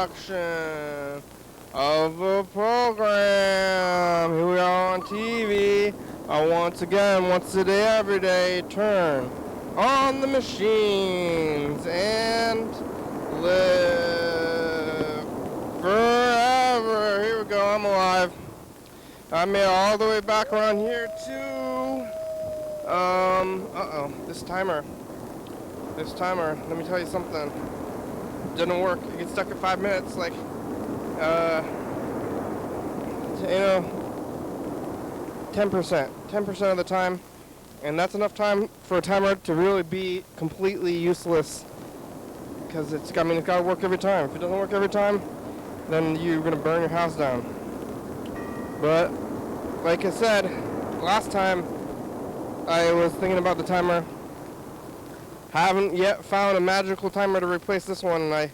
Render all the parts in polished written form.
production of a program. Here we are on TV. Once again, once a day, every day, turn on the machines and live forever. Here we go, I'm alive. I made it all the way back around here to, this timer, let me tell you something, didn't work. It gets stuck at 5 minutes, like, 10% of the time, and that's enough time for a timer to really be completely useless, because it's got to work every time. If it doesn't work every time, then you're going to burn your house down. But, like I said, last time I was thinking about the timer. Haven't yet found a magical timer to replace this one, and I,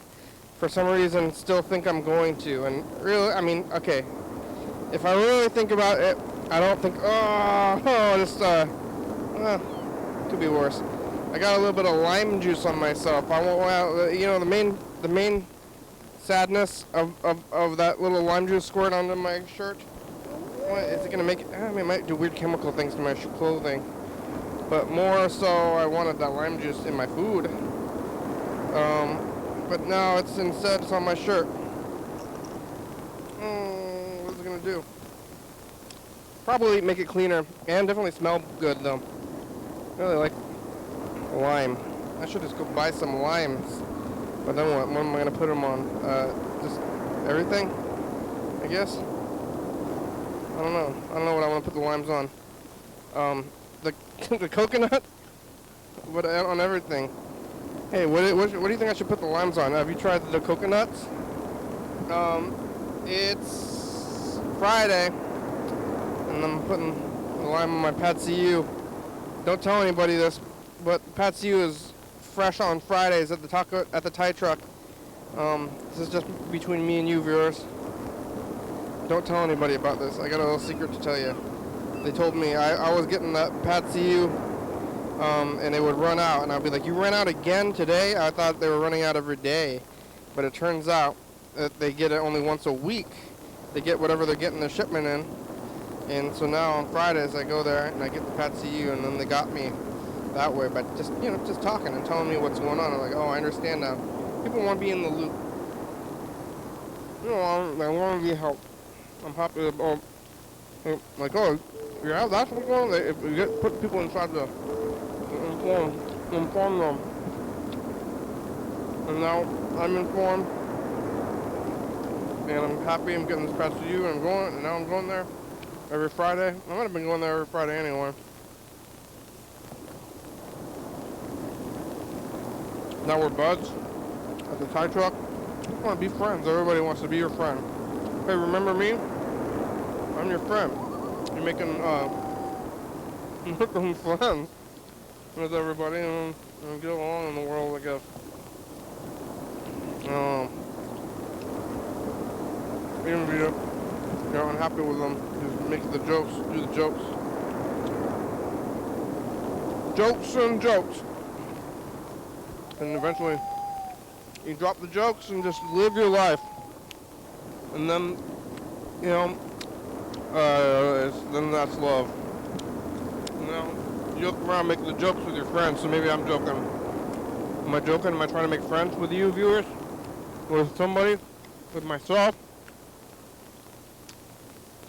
for some reason, still think I'm going to. And really, okay, if I really think about it, I don't think, could be worse. I got a little bit of lime juice on myself. I won't, the main sadness of that little lime juice squirt onto my shirt. What is it gonna make? It might do weird chemical things to my clothing, but more so, I wanted that lime juice in my food. But now it's on my shirt. What's it gonna do? Probably make it cleaner and definitely smell good though. Really like lime. I should just go buy some limes. But then what? What am I gonna put them on? Just everything, I guess. I don't know what I want to put the limes on. The coconut, but on everything. Hey, what do you think I should put the limes on? Have you tried the coconuts? It's Friday, and I'm putting the lime on my Patsy U. Don't tell anybody this, but Patsy U is fresh on Fridays at the Thai truck. This is just between me and you, viewers. Don't tell anybody about this. I got a little secret to tell you. They told me I was getting that Patsy U, and it would run out, and I'd be like, "You ran out again today?" I thought they were running out every day, but it turns out that they get it only once a week. They get whatever they're getting their shipment in, and so now on Fridays I go there and I get the Patsy U, and then they got me that way by just talking and telling me what's going on. I'm like, oh, I understand now. People want to be in the loop. I want to be helped. I'm happy about, like, oh, yeah, that's what's going on. If we put people inside the inform them. And now I'm informed, and I'm happy I'm getting this past to you, and now I'm going there every Friday. I might have been going there every Friday anyway. Now we're buds at the Thai truck. I want to be friends. Everybody wants to be your friend. Hey, remember me? I'm your friend. You're making friends with everybody and get along in the world, I guess. Even if you're unhappy with them, just make the jokes, do the jokes. Jokes and jokes. And eventually, you drop the jokes and just live your life. And then, then that's love. Now, you look around making the jokes with your friends, so maybe I'm joking. Am I joking? Am I trying to make friends with you, viewers? With somebody? With myself?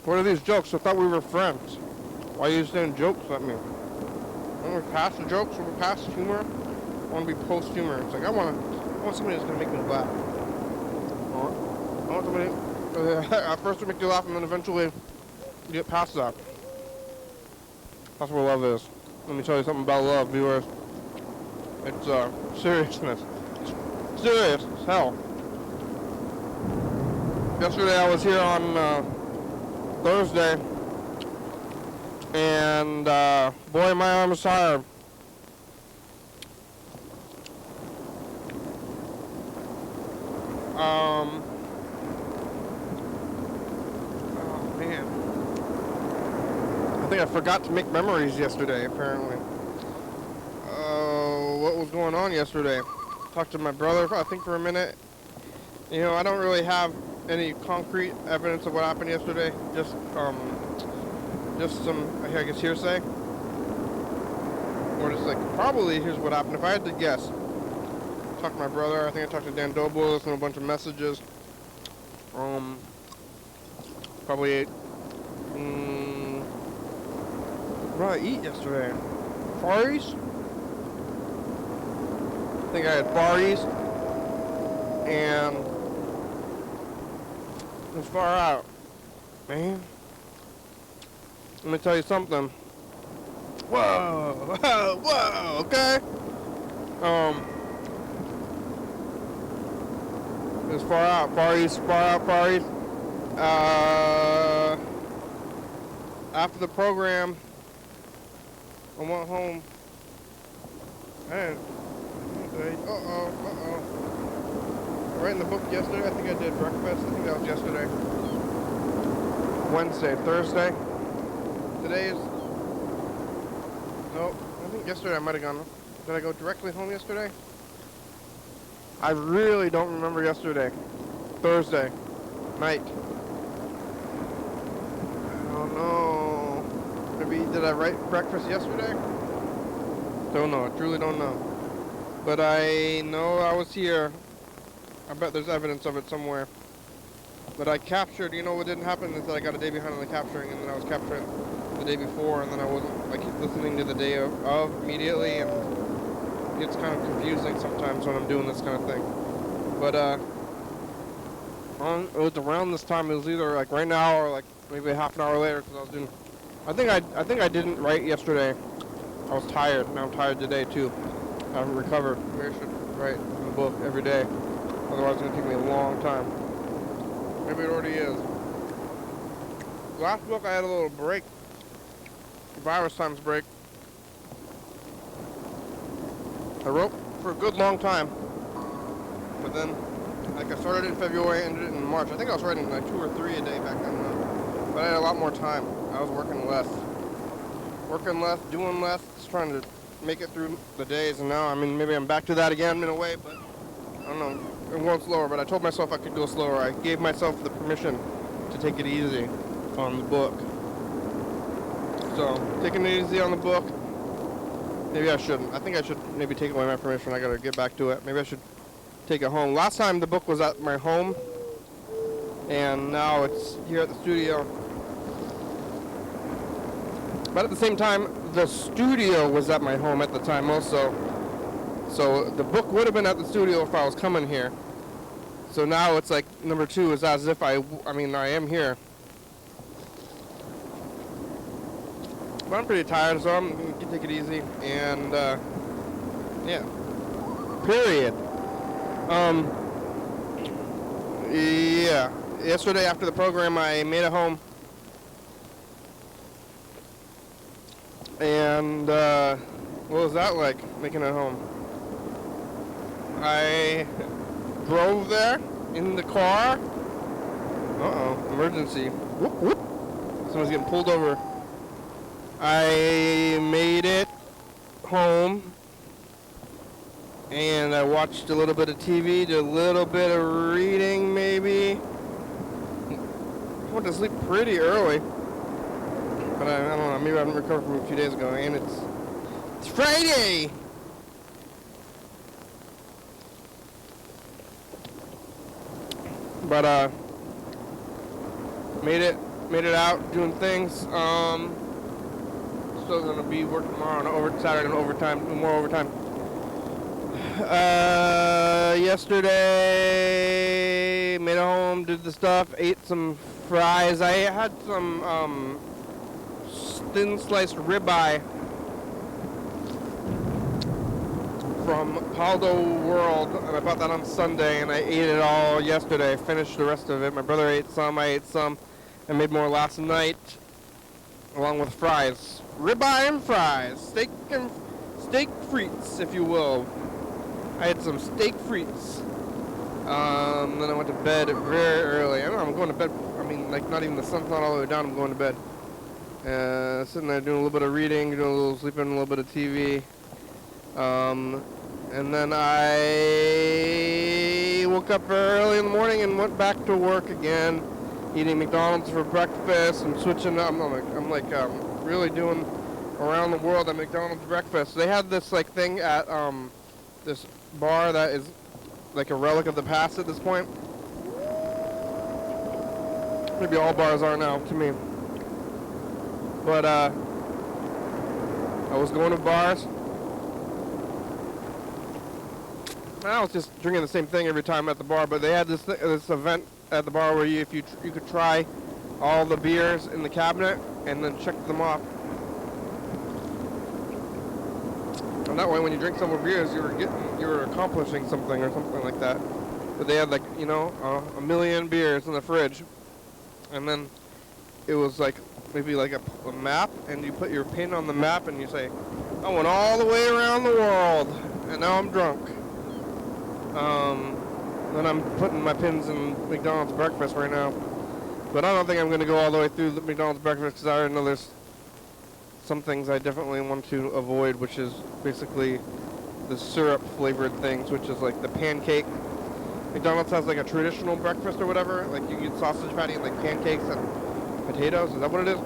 What are these jokes? I thought we were friends. Why are you saying jokes at me? When we're past the jokes, when we're past humor, I want to be post-humor. It's like, I want somebody that's going to make me laugh. I want somebody, at first to make you laugh, and then eventually you get past that. That's what love is. Let me tell you something about love, viewers. It's, seriousness. It's serious as hell. Yesterday I was here on, Thursday, and, boy, my arm is tired. Oh man. I think I forgot to make memories yesterday, apparently. What was going on yesterday? Talked to my brother, I think, for a minute. I don't really have any concrete evidence of what happened yesterday. Just some, I guess, hearsay. Or just like, probably here's what happened. If I had to guess, talked to my brother. I think I talked to Dan Doble, listened to a bunch of messages. Probably ate. What did I eat yesterday? Far East? I think I had Far East. And it was far out. Man. Let me tell you something. Whoa, whoa, whoa, okay? It was far out, Far East, far out, Far East. After the program, I went home. And, writing the book yesterday. I think I did breakfast. I think that was yesterday. Wednesday, Thursday. Today's. Nope. I think yesterday I might have gone. Did I go directly home yesterday? I really don't remember yesterday. Thursday night. I don't know. Maybe did I write breakfast yesterday? Don't know. I truly don't know. But I know I was here. I bet there's evidence of it somewhere. But I captured, what didn't happen is that I got a day behind on the capturing, and then I was capturing the day before, and then I wasn't like listening to the day of immediately, and it's kind of confusing sometimes when I'm doing this kind of thing. But it was around this time. It was either like right now or like maybe half an hour later, because I was doing. I think I didn't write yesterday. I was tired. Now I'm tired today too. I haven't recovered. Maybe I should write in the book every day. Otherwise, it's gonna take me a long time. Maybe it already is. Last book I had a little break. Virus times break. I wrote for a good long time. But then, like I started in February, ended it in March. I think I was writing like 2 or 3 a day back then. But I had a lot more time. I was working less. Working less, doing less, just trying to make it through the days. And now, maybe I'm back to that again in a way, but I don't know. I'm going slower, but I told myself I could go slower. I gave myself the permission to take it easy on the book. So, taking it easy on the book. Maybe I shouldn't. I think I should maybe take away my permission. I gotta get back to it. Maybe I should take it home. Last time the book was at my home, and now it's here at the studio. But at the same time, the studio was at my home at the time also. So the book would have been at the studio if I was coming here. So now it's like number 2 is as if I am here. But I'm pretty tired, so I'm going to take it easy. And, yeah. Period. Yeah. Yesterday after the program, I made it home. And, what was that like, making it home? I drove there in the car. Uh-oh, emergency. Whoop, whoop. Someone's getting pulled over. I made it home, and I watched a little bit of TV, did a little bit of reading maybe. I went to sleep pretty early, but I don't know, maybe I haven't recovered from a few days ago, and it's Friday! But made it out doing things. Still gonna be working tomorrow on Saturday and overtime, more overtime. Yesterday made it home, did the stuff, ate some fries. I had some thin sliced ribeye from Paldo World, and I bought that on Sunday, and I ate it all yesterday. I finished the rest of it. My brother ate some, I ate some, and made more last night, along with fries. Ribeye and fries. Steak frites, if you will. I had some steak frites. Then I went to bed very early. I don't know, I'm going to bed, not even the sun's not all the way down, I'm going to bed. Sitting there doing a little bit of reading, doing a little sleeping, a little bit of TV. And then I woke up very early in the morning and went back to work again, eating McDonald's for breakfast and switching up. I'm like really doing around the world at McDonald's breakfast. They had this like thing at this bar that is like a relic of the past at this point. Maybe all bars are now to me. But I was going to bars. I was just drinking the same thing every time at the bar, but they had this event at the bar where you could try all the beers in the cabinet and then check them off. And that way, when you drink some more beers, you were accomplishing something or something like that. But they had like a million beers in the fridge, and then it was like maybe like a map, and you put your pin on the map and you say, I went all the way around the world and now I'm drunk. Then I'm putting my pins in McDonald's breakfast right now, but I don't think I'm going to go all the way through the McDonald's breakfast because I already know there's some things I definitely want to avoid, which is basically the syrup flavored things, which is like the pancake. McDonald's has like a traditional breakfast or whatever, like you get sausage patty and like pancakes and potatoes. Is that what it is?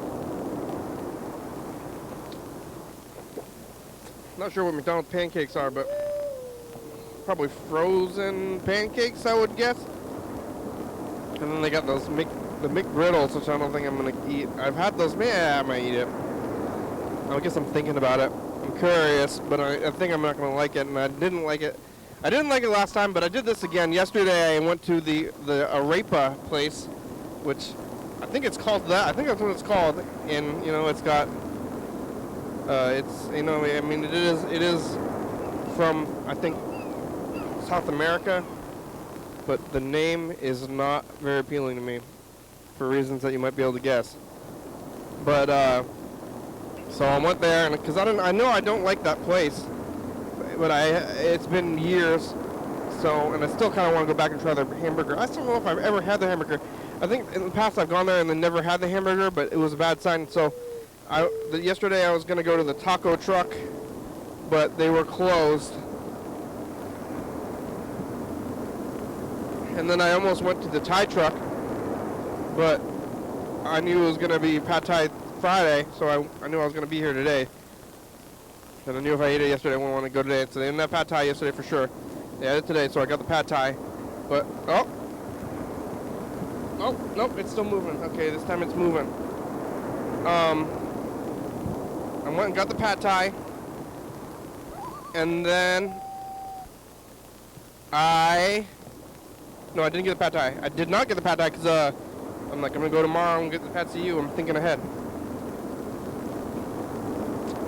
Not sure what McDonald's pancakes are, but probably frozen pancakes, I would guess. And then they got those the McGriddles, which I don't think I'm gonna eat. I've had those. Yeah, I might eat it. I guess I'm thinking about it. I'm curious, but I think I'm not gonna like it, and I didn't like it. I didn't like it last time, but I did this again yesterday. I went to the arepa place, which I think it's called that. I think that's what it's called. And it's got it's it is from, I think, South America, but the name is not very appealing to me for reasons that you might be able to guess. But so I went there, and because I know I don't like that place, but it's been years, so, and I still kind of want to go back and try their hamburger. I still don't know if I've ever had the hamburger. I think in the past I've gone there and then never had the hamburger, but it was a bad sign. So yesterday I was going to go to the taco truck, but they were closed. And then I almost went to the Thai truck, but I knew it was going to be Pad Thai Friday, so I knew I was going to be here today. And I knew if I ate it yesterday, I wouldn't want to go today. So they didn't have Pad Thai yesterday for sure. They had it today, so I got the Pad Thai. But, oh, nope, it's still moving. Okay, this time it's moving. I went and got the Pad Thai. And then no, I didn't get the Pad Thai. I did not get the Pad Thai because I'm like, I'm going to go tomorrow and get the Pad See Ew. I'm thinking ahead.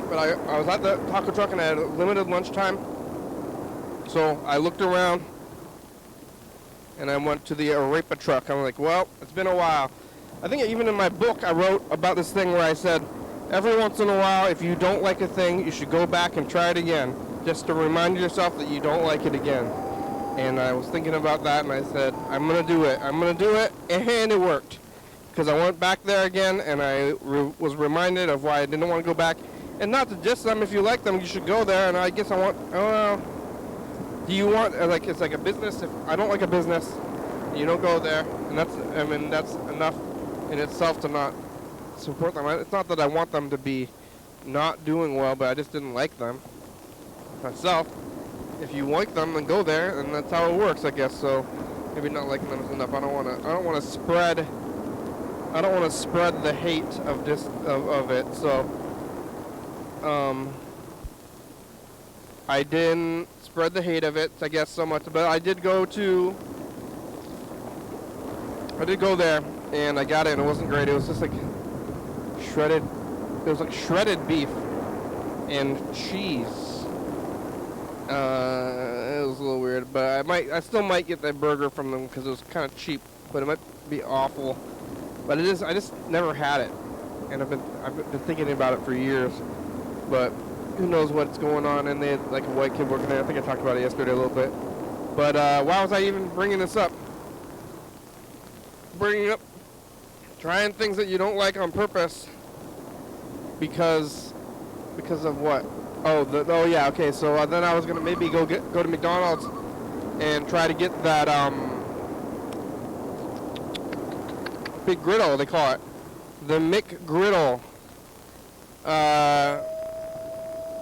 But I was at the taco truck and I had a limited lunchtime. So I looked around and I went to the arepa truck. I'm like, well, it's been a while. I think even in my book I wrote about this thing where I said, every once in a while, if you don't like a thing, you should go back and try it again. Just to remind yourself that you don't like it again. And I was thinking about that and I said, I'm going to do it. I'm going to do it. And it worked. Because I went back there again and I was reminded of why I didn't want to go back. And not to diss them, if you like them, you should go there. And I guess I want, do you want, like, it's like a business. If I don't like a business, you don't go there. And that's enough in itself to not support them. It's not that I want them to be not doing well, but I just didn't like them myself. If you like them, then go there, and that's how it works, I guess. So maybe not liking them is enough. I don't want to spread the hate of it. So I didn't spread the hate of it, I guess, so much. But I did go there, and I got it, and it wasn't great. It was just like shredded beef and cheese. It was a little weird, but I still might get that burger from them because it was kind of cheap, but it might be awful. But I just never had it, and I've been thinking about it for years, but who knows what's going on. And they had like a white kid working there. I think I talked about it yesterday a little bit. But why was I even bringing this up? Bringing up trying things that you don't like on purpose because of what? Oh yeah, okay. So then I was gonna maybe go to McDonald's and try to get that big griddle, they call it. The McGriddle.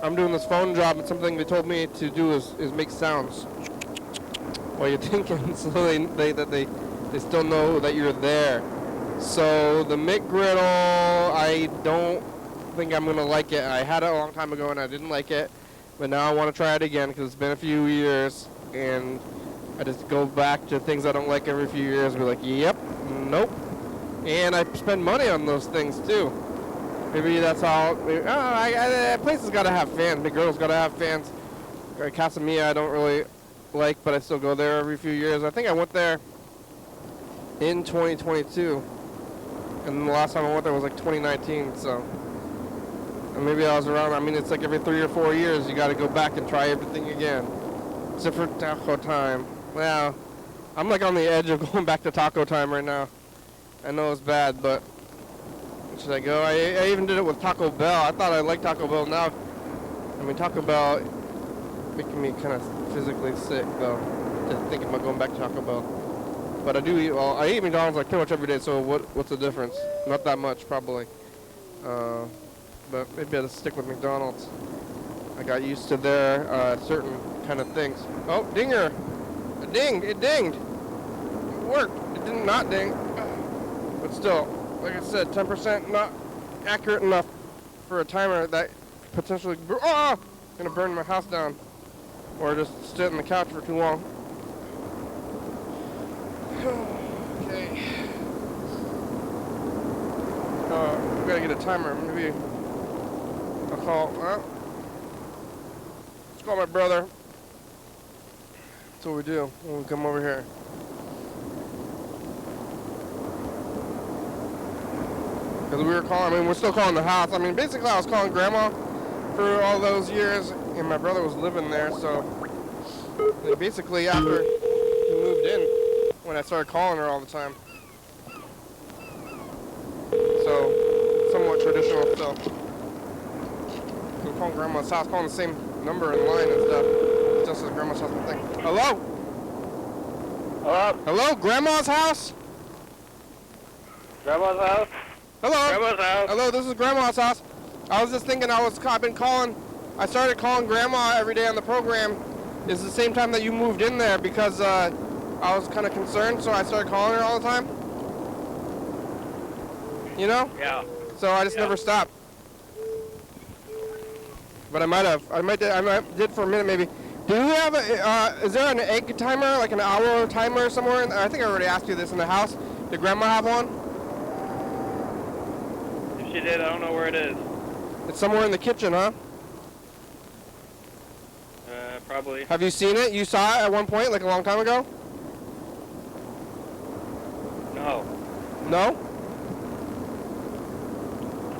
I'm doing this phone job, and something they told me to do is make sounds while you're thinking, so they still know that you're there. So the McGriddle, I don't think I'm gonna like it. I had it a long time ago and I didn't like it, but now I want to try it again because it's been a few years, and I just go back to things I don't like every few years and be like, yep, nope. And I spend money on those things too. Maybe that's all. Places gotta have fans. McGriddle's gotta have fans. Casamia I don't really like, but I still go there every few years. I think I went there in 2022, and the last time I went there was like 2019. So maybe I was around. I mean, it's like every 3 or 4 years you got to go back and try everything again, except for taco time. Well, I'm like on the edge of going back to taco time right now. I know it's bad, but should I go? I even did it with Taco Bell. I thought I liked Taco Bell. Now, I mean, Taco Bell making me kind of physically sick though, just thinking about going back to Taco Bell. But I do eat. Well, I eat McDonald's like pretty much every day. So what's the difference? Not that much, probably. But maybe I'll stick with McDonald's. I got used to their certain kind of things. Oh, dinger! It dinged. It dinged. It worked. It did not ding. But still, like I said, 10% not accurate enough for a timer that potentially gonna burn my house down, or just sit on the couch for too long. Okay. We gotta get a timer. Maybe I'll call. Let's call my brother. That's what we do when we come over here. Because we were calling, I mean, we're still calling the house. I mean, basically I was calling Grandma for all those years, and my brother was living there, so basically after he moved in, when I started calling her all the time. So, somewhat traditional still. We're calling Grandma's house, calling the same number in line and stuff. It's just as Grandma's house thing. Hello? Hello? Hello, Grandma's house? Grandma's house? Hello? Grandma's house? Hello, this is Grandma's house. I was just thinking I started calling Grandma every day on the program. It's the same time that you moved in there because I was kind of concerned, so I started calling her all the time. You know? Yeah. So I just never stopped. But I might did for a minute maybe. Do you have is there an egg timer, like an hour timer somewhere? I think I already asked you this in the house. Did Grandma have one? If she did, I don't know where it is. It's somewhere in the kitchen, huh? Probably. Have you seen it? You saw it at one point, like a long time ago? No. No?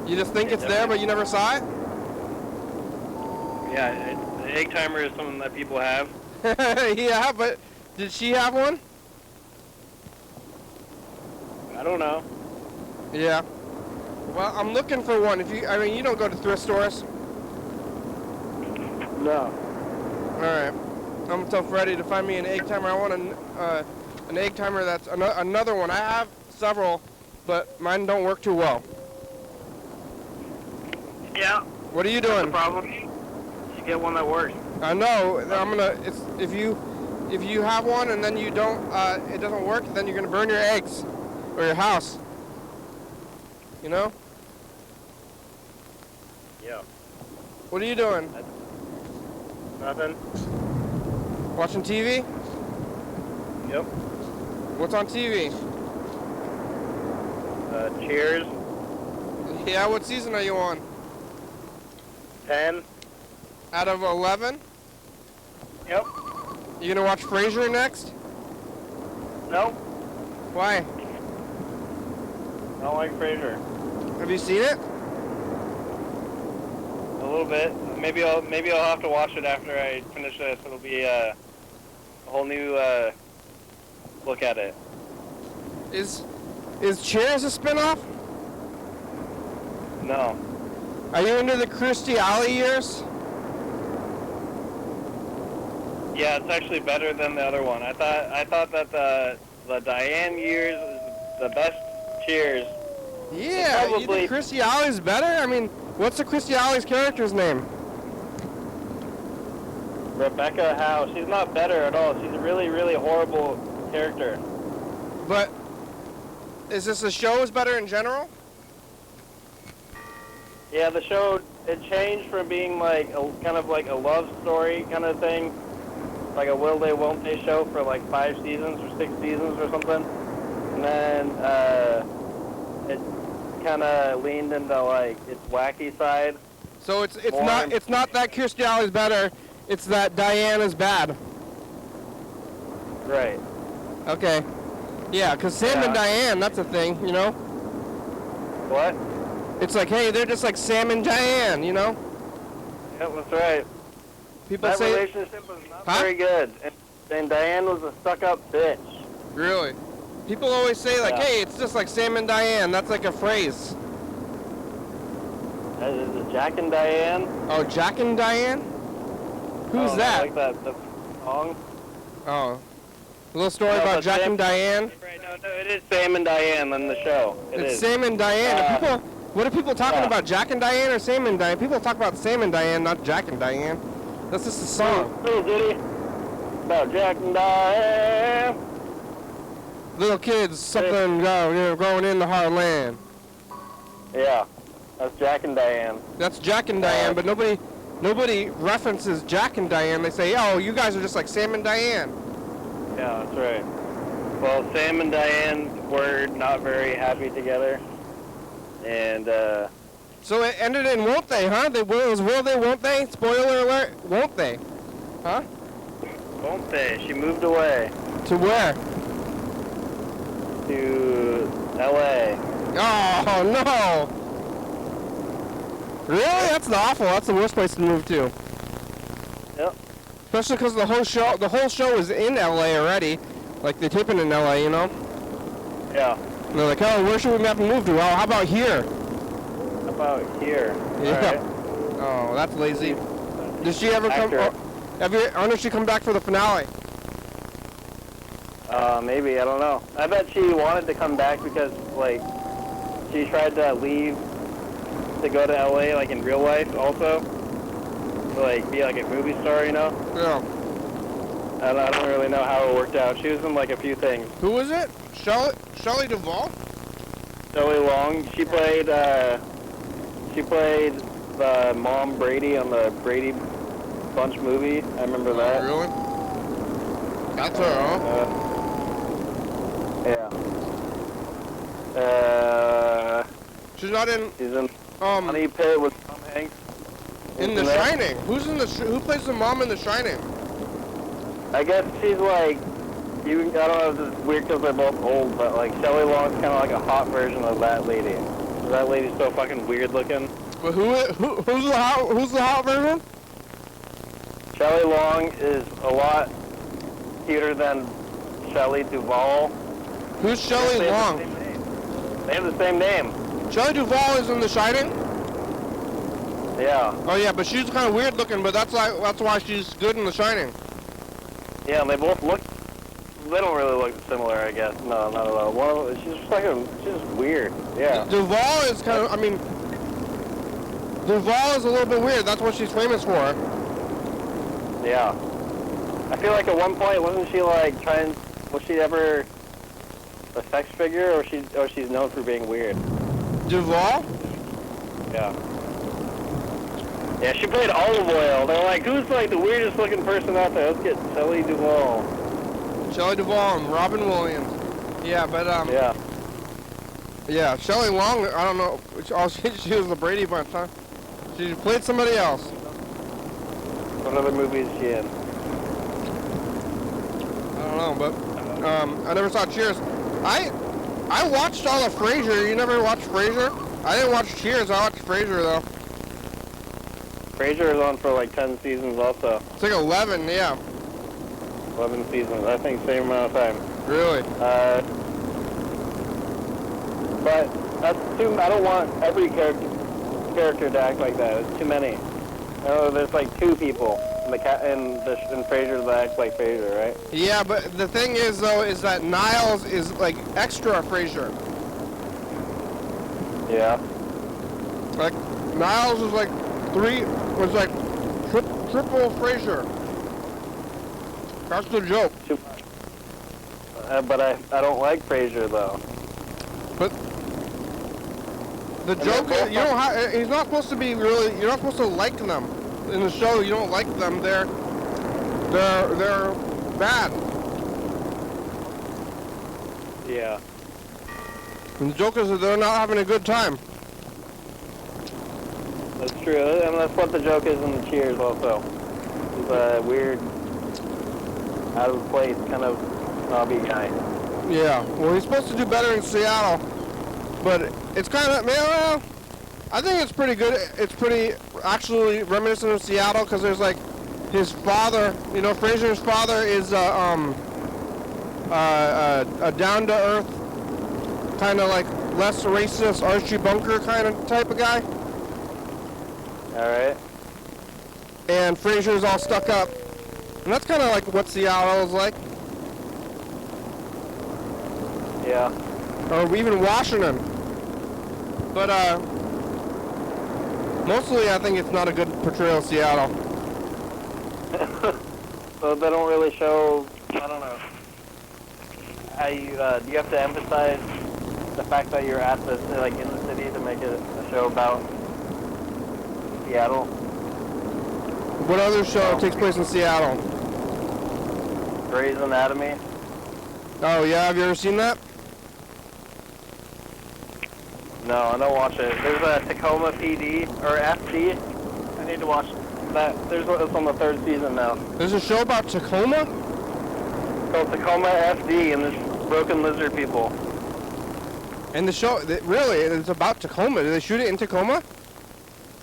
You just think it's there, but you never saw it? Yeah, the egg timer is something that people have. Yeah, but did she have one? I don't know. Yeah. Well, I'm looking for one. I mean, you don't go to thrift stores. No. All right. I'm gonna tell Freddie to find me an egg timer. I want an egg timer that's another one. I have several, but mine don't work too well. Yeah. What are you That's doing? the problem. You get one that works. I know. If you have one and then you don't, it doesn't work, then you're gonna burn your eggs or your house. You know? Yeah. What are you doing? Nothing. Watching TV? Yep. What's on TV? Cheers. Yeah, what season are you on? 10. Out of 11? Yep. You gonna watch Frasier next? Nope. Why? I don't like Frasier. Have you seen it? A little bit. Maybe I'll have to watch it after I finish this. It'll be a whole new look at it. Is Cheers a spinoff? No. Are you into the Kirstie Alley years? Yeah, it's actually better than the other one. I thought that the Diane years was the best Cheers. Yeah, you Probably- think Christy Alley's better? I mean, what's the Christy Alley's character's name? Rebecca Howe. She's not better at all. She's a really, really horrible character. But is this the show is better in general? Yeah, the show, it changed from being like a kind of like a love story kind of thing, like a will they won't they show for like 5 seasons or 6 seasons or something, and then it kind of leaned into like its wacky side. So it's not that Kirstie Alley's better, it's that Diane is bad. Right. Okay. Yeah, because Sam and Diane, that's a thing, you know? What? It's like, hey, they're just like Sam and Diane, you know? Yeah, that's right. People That say... relationship was not very good, and Diane was a stuck-up bitch. Really? People always say, like, Yeah. hey, it's just like Sam and Diane. That's like a phrase. Is it Jack and Diane? Oh, Jack and Diane? Who's Oh, that? I like that the song. Oh. A little story No, about but Jack Sam- and Diane? Right, no, it is Sam and Diane in the show. It's Sam and Diane. And people, what are people talking yeah. about, Jack and Diane or Sam and Diane? People talk about Sam and Diane, not Jack and Diane. That's just a song. Little ditty about Jack and Diane. Little kids, something going in the heartland. Yeah, that's Jack and Diane. That's Jack and Diane, but nobody references Jack and Diane. They say, oh, you guys are just like Sam and Diane. Yeah, that's right. Well, Sam and Diane were not very happy together, and So it ended in won't they, huh? It was will they, won't they? Spoiler alert, won't they? Huh? won't they? She moved away To where? to L.A. Oh, no! Really? That's awful. That's the worst place to move to. Yep. Especially because the whole show is in LA already. Like, they're taping in LA, you know? Yeah. And they're like, oh, where should we have to move to? Well, how about here? How about here? Yeah. Oh, that's lazy. Did she ever come? Accurate. I wonder if she come back for the finale. Maybe, I don't know. I bet she wanted to come back because, like, she tried to leave to go to LA, like, in real life also. To, like, be like a movie star, you know? Yeah. I don't really know how it worked out. She was in, like, a few things. Who was it? Shelley Duvall? Shelley Long, she played the mom Brady on the Brady Bunch movie. I remember that. Really? That's her, huh? Yeah. She's not in. She's in Honey Pit with Tom Hanks. In The Shining. Who's in who plays the mom in The Shining? I guess she's like, I don't know if it's weird because they're both old, but like Shelley Long's kind of like a hot version of that lady. That lady's so fucking weird looking. But who's the hot version? Shelley Long is a lot cuter than Shelley Duvall. Who's Shelley Long? They have the same name. Shelley Duvall is in The Shining? Yeah. Oh yeah, but she's kind of weird looking, but that's why she's good in The Shining. Yeah, and they both look. They don't really look similar, I guess. No, not at all. One of them, she's just like she's weird. Yeah. Duvall is kind of. I mean, Duvall is a little bit weird. That's what she's famous for. Yeah. I feel like at one point wasn't she like was she ever a sex figure or she's known for being weird? Duvall? Yeah. Yeah, she played Olive Oil. They're like, who's like the weirdest looking person out there? Let's get Shelley Duvall. Shelley Duvall and Robin Williams. Yeah, but Yeah. Yeah, Shelley Long. I don't know. She was the Brady Bunch, huh? She played somebody else. What other movie is she in? I don't know, but I never saw Cheers. I watched all of Frasier. You never watched Frasier? I didn't watch Cheers. I watched Frasier though. Frasier is on for like 10 seasons also. It's like 11, yeah. 11 seasons. I think same amount of time. Really? But that's too. I don't want every character to act like that. It's too many. Oh, there's like 2 people. in Frasier that acts like Frasier, right? Yeah, but the thing is though, is that Niles is like extra Frasier. Yeah. Like Niles was like triple Frasier. That's the joke. But I don't like Frasier though. But the joke is, you know, he's not supposed to be really. You're not supposed to like them in the show. You don't like them. They're bad. Yeah. And the joke is that they're not having a good time. That's true, and that's what the joke is in the Cheers also. He's a weird, out of place kind of snobby guy. Yeah. Well, he's supposed to do better in Seattle, but it's kind of, well, I think it's pretty good. It's pretty actually reminiscent of Seattle because there's like his father. You know, Frasier's father is a down-to-earth, kind of like less racist Archie Bunker kind of type of guy. All right. And Frasier's all stuck up. And that's kind of like what Seattle is like. Yeah. Or even Washington. But, mostly I think it's not a good portrayal of Seattle. So they don't really show, I don't know. Do you have to emphasize the fact that you're at the, like, in the city to make it a show about Seattle? What other show takes place in Seattle? Grey's Anatomy. Oh yeah, have you ever seen that? No, I don't watch it. There's a Tacoma PD, or FD. I need to watch that. It's on the 3rd season now. There's a show about Tacoma? It's called Tacoma FD, and there's broken lizard people. And the show, really, it's about Tacoma. Did they shoot it in Tacoma?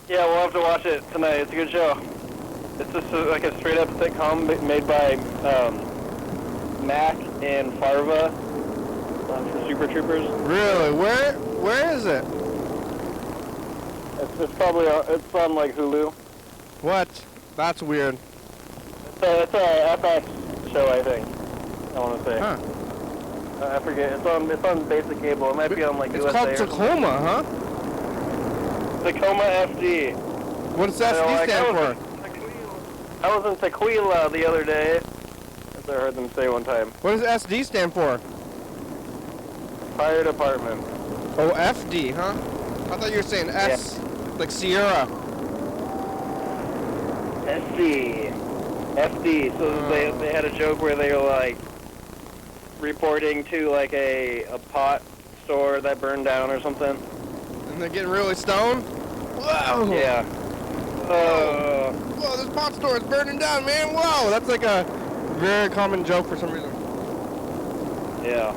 Yeah, we'll have to watch it tonight. It's a good show. It's just like a straight-up sitcom made by Mac and Farva for Super Troopers. Really? Where is it? It's probably it's on like Hulu. What? That's weird. It's a FX show, I think. I want to say. Huh. I forget. It's on basic cable. It might be on like It's USA. called Tacoma, huh? Tacoma FD. What does SD stand for? I was in Tequila the other day, as I heard them say one time. What does SD stand for? Fire Department. Oh, FD, huh? I thought you were saying S, like Sierra. SD. FD. So they had a joke where they were like reporting to like a pot store that burned down or something. And they're getting really stoned? Whoa! Yeah. Whoa, this pot store is burning down, man. Whoa! That's like a very common joke for some reason. Yeah.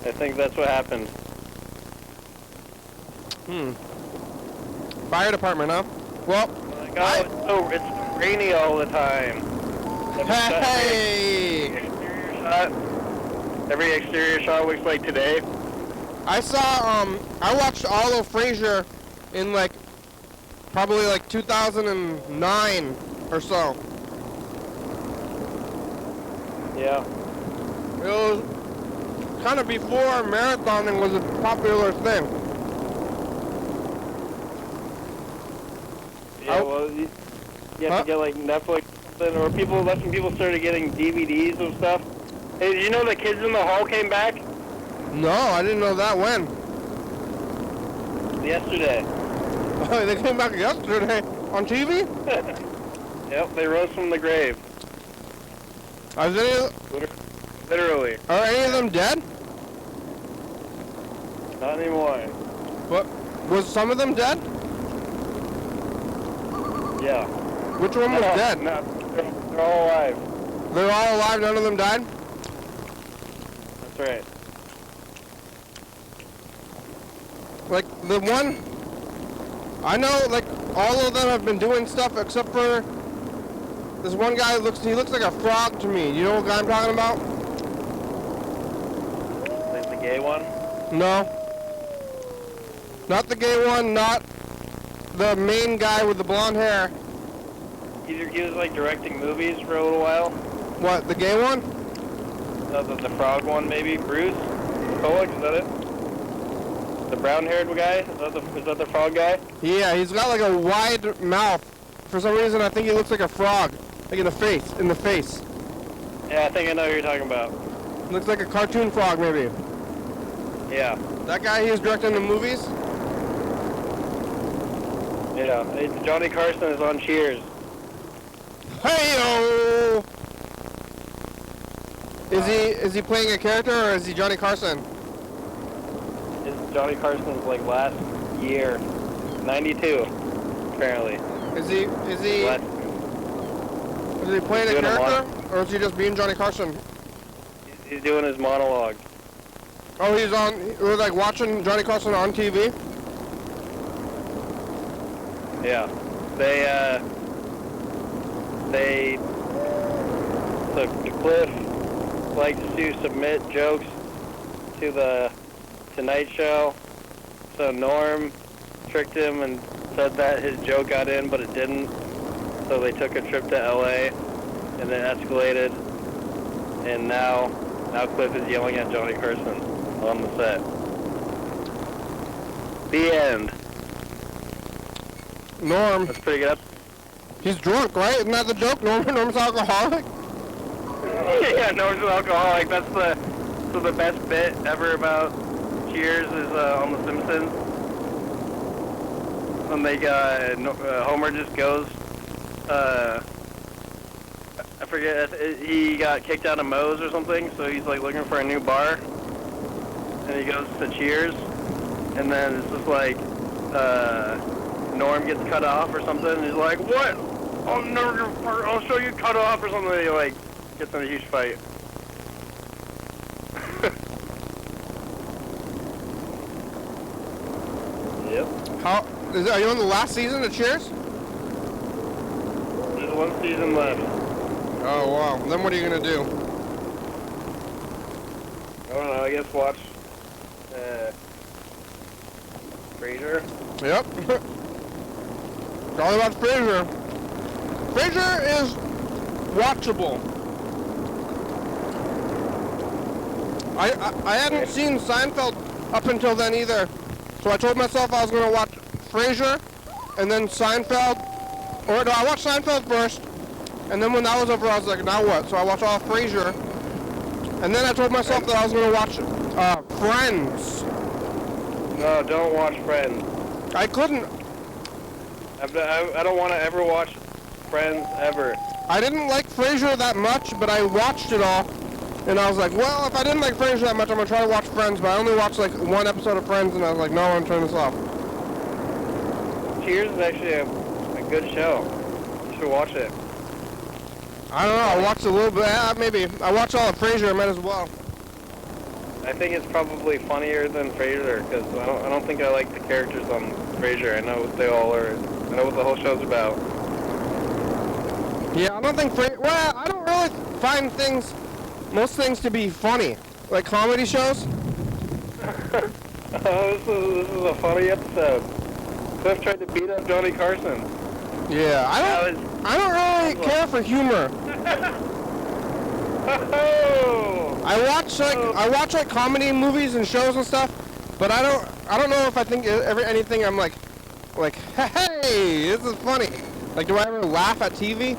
I think that's what happened. Fire department, huh? Well, Like, it's rainy all the time. hey! Every exterior shot looks like today. I saw, I watched all of Frasier in like, probably like 2009 or so. Yeah. It was kind of before marathoning was a popular thing. Yeah, well, you have to get like Netflix or something, or that's when people started getting DVDs of stuff. Hey, did you know the Kids in the Hall came back? No, I didn't know that when. Yesterday. Oh, they came back yesterday on TV? Yep, they rose from the grave. Are Literally. any of them dead? Not anymore. What? Was some of them dead? Yeah. Which one was dead? No, they're all alive. They're all alive, none of them died? That's right. Like, the one... I know, like, all of them have been doing stuff except for... This one guy, he looks like a frog to me. You know what guy I'm talking about? Like the gay one? No. Not the gay one, not the main guy with the blonde hair. he was like directing movies for a little while. What, the gay one? The frog one, maybe. Bruce Kolick, is that it? The brown-haired guy? Is that the frog guy? Yeah, he's got like a wide mouth. For some reason, I think he looks like a frog. Like in the face. Yeah, I think I know who you're talking about. Looks like a cartoon frog, maybe. Yeah. That guy, he was directing the movies? Yeah. Johnny Carson is on Cheers. Hey-o! Is he playing a character or is he Johnny Carson? It's Johnny Carson's like last year. 92, apparently. Is he playing a character or is he just being Johnny Carson? He's doing his monologue. Oh, we're like watching Johnny Carson on TV? Yeah. So Cliff likes to submit jokes to the Tonight Show. So Norm tricked him and said that his joke got in, but it didn't. So they took a trip to LA and it escalated. And now Cliff is yelling at Johnny Carson on the set. The end. Norm. That's pretty good. He's drunk, right? Isn't that the joke? Norm's alcoholic? Yeah, Norm's an alcoholic. That's the best bit ever about Cheers is on The Simpsons. When they Homer just goes, I forget, he got kicked out of Moe's or something, so he's like looking for a new bar, and he goes to Cheers, and then it's just like, Norm gets cut off or something, and he's like, what? I'll show you cut off or something, and he like gets in a huge fight. Yep. Are you on the last season of Cheers? There's one season left. Oh, wow. Then what are you going to do? I don't know, I guess watch Frasier. Yep. All about Frasier. Frasier is watchable. I hadn't seen Seinfeld up until then either. So I told myself I was going to watch Frasier and then Seinfeld. Or no, I watched Seinfeld first. And then when that was over, I was like, now what? So I watched all of Frasier. And then I told myself that I was going to watch Friends. No, don't watch Friends. I couldn't. I don't want to ever watch Friends ever. I didn't like Frasier that much, but I watched it all. And I was like, well, if I didn't like Frasier that much, I'm going to try to watch Friends. But I only watched like one episode of Friends, and I was like, no, I'm turning this off. Cheers is actually a good show. You should watch it. I don't know. I watched a little bit. Maybe. I watched all of Frasier. I might as well. I think it's probably funnier than Frasier because I don't think I like the characters on Frasier. I know what they all are. I know what the whole show's about. Yeah, I don't think well, I don't really find most things to be funny, like comedy shows. Oh, this is a funny episode. Cliff tried to beat up Johnny Carson. Yeah, I don't really care for humor. I watch like comedy movies and shows and stuff, but I don't know if I think anything I'm like, hey, this is funny. Like, do I ever laugh at TV?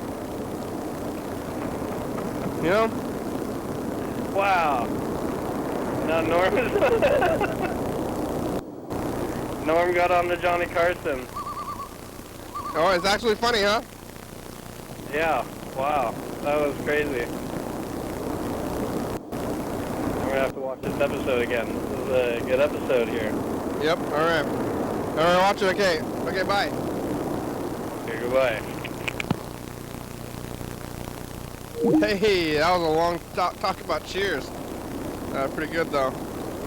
You know? Wow. Now Norm got on to Johnny Carson. Oh, it's actually funny, huh? Yeah. Wow. That was crazy. I'm gonna have to watch this episode again. This is a good episode here. Yep. All right. Watch it. Okay. Okay. Bye. Okay. Goodbye. Hey, that was a long talk about Cheers. Pretty good though.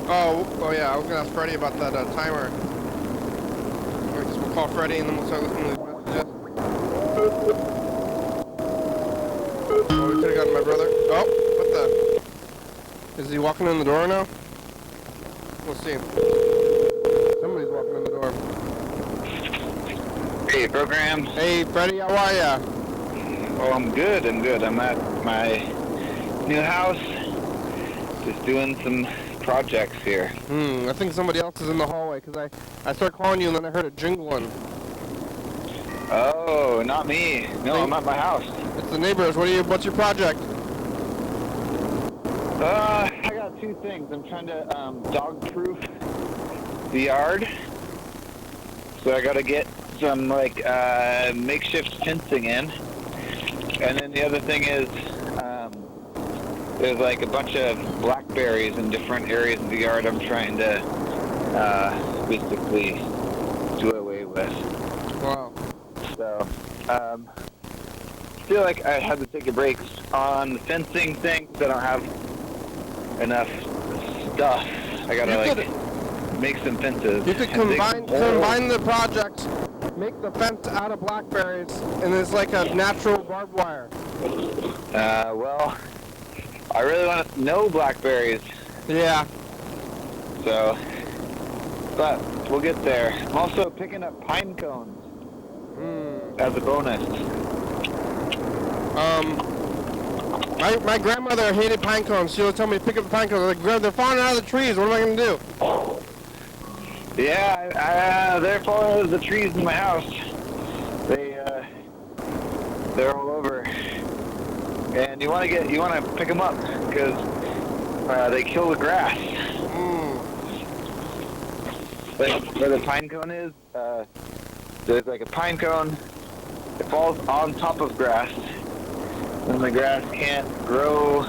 Oh yeah, I was gonna ask Freddie about that timer. I guess we'll call Freddie and then we'll start listening to these messages. Oh, we could've gotten my brother. Oh, what the? Is he walking in the door now? We'll see. Somebody's walking in the door. Hey, program. Hey, Freddie, how are ya? Oh, I'm good. I'm at my new house, just doing some projects here. I think somebody else is in the hallway because I started calling you and then I heard it jingling. Oh, not me. No, I'm at my house. It's the neighbors. What's your project? I got two things. I'm trying to dog-proof the yard. So I got to get some makeshift fencing in. And then the other thing is there's like a bunch of blackberries in different areas of the yard I'm trying to basically do away with. Wow. So I feel like I had to take a break on the fencing thing because I don't have enough stuff. I gotta make some fences. You could combine the projects, make the fence out of blackberries, and it's like a natural barbed wire. Well, I really want no blackberries. Yeah. So, but we'll get there. I'm also picking up pine cones as a bonus. My grandmother hated pine cones. She would tell me to pick up the pine cones. Like, they're falling out of the trees. What am I going to do? Yeah, they're falling out of the trees in my house. They're all over. And you want to pick them up because they kill the grass. Like where the pine cone is, there's like a pine cone. It falls on top of grass, and the grass can't grow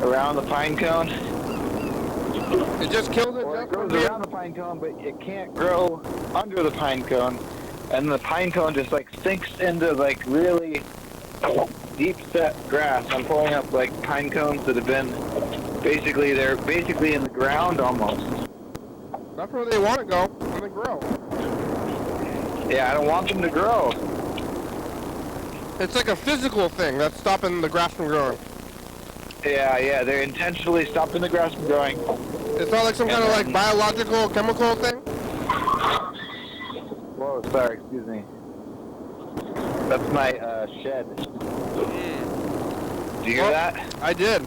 around the pine cone. It just kills it. Or it grows around the pine cone, but it can't grow under the pine cone, and the pine cone just like sinks into like really deep set grass. I'm pulling up like pine cones that have been they're basically in the ground almost. That's where they want to go, when they grow. Yeah, I don't want them to grow. It's like a physical thing that's stopping the grass from growing. Yeah, they're intentionally stopping the grass from growing. It's not like some kind of like biological, chemical thing? Whoa, sorry, excuse me. That's my shed. Do you hear that? I did.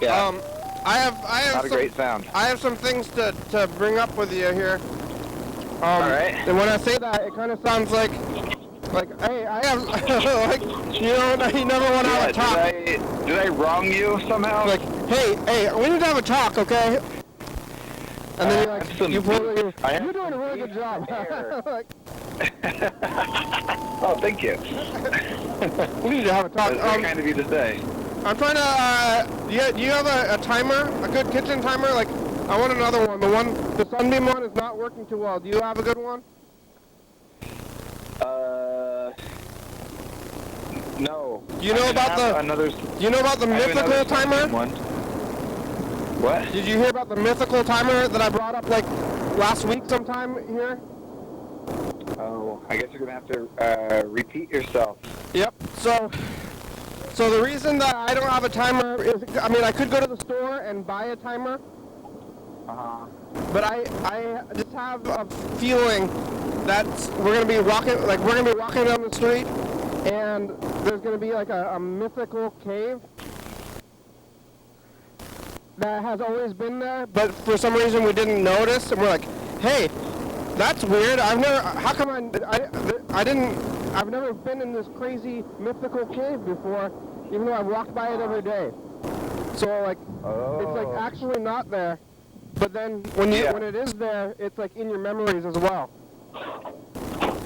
Yeah. I have Not a great sound. I have some things to bring up with you here. All right. And when I say that, it kind of sounds like, hey, I have, like, you never want to have a talk. Did I wrong you somehow? Like, hey, we need to have a talk, okay? And then you're doing a really good job. Like, oh, thank you. we need to have a talk. That's very kind of you to say. I'm trying to, do you have a timer, a good kitchen timer? Like, I want another one. The Sunbeam one is not working too well. Do you have a good one? No. Do you know about the mythical timer? One. What? Did you hear about the mythical timer that I brought up like last week sometime here? Oh, I guess you're gonna have to repeat yourself. Yep. So the reason that I don't have a timer is, I could go to the store and buy a timer. But I just have a feeling that we're gonna be walking down the street, and there's gonna be like a mythical cave that has always been there, but for some reason we didn't notice, and we're like, hey, that's weird. I've never been in this crazy mythical cave before, even though I've walked by it every day. So like, It's like actually not there. But then when it is there, it's like in your memories as well.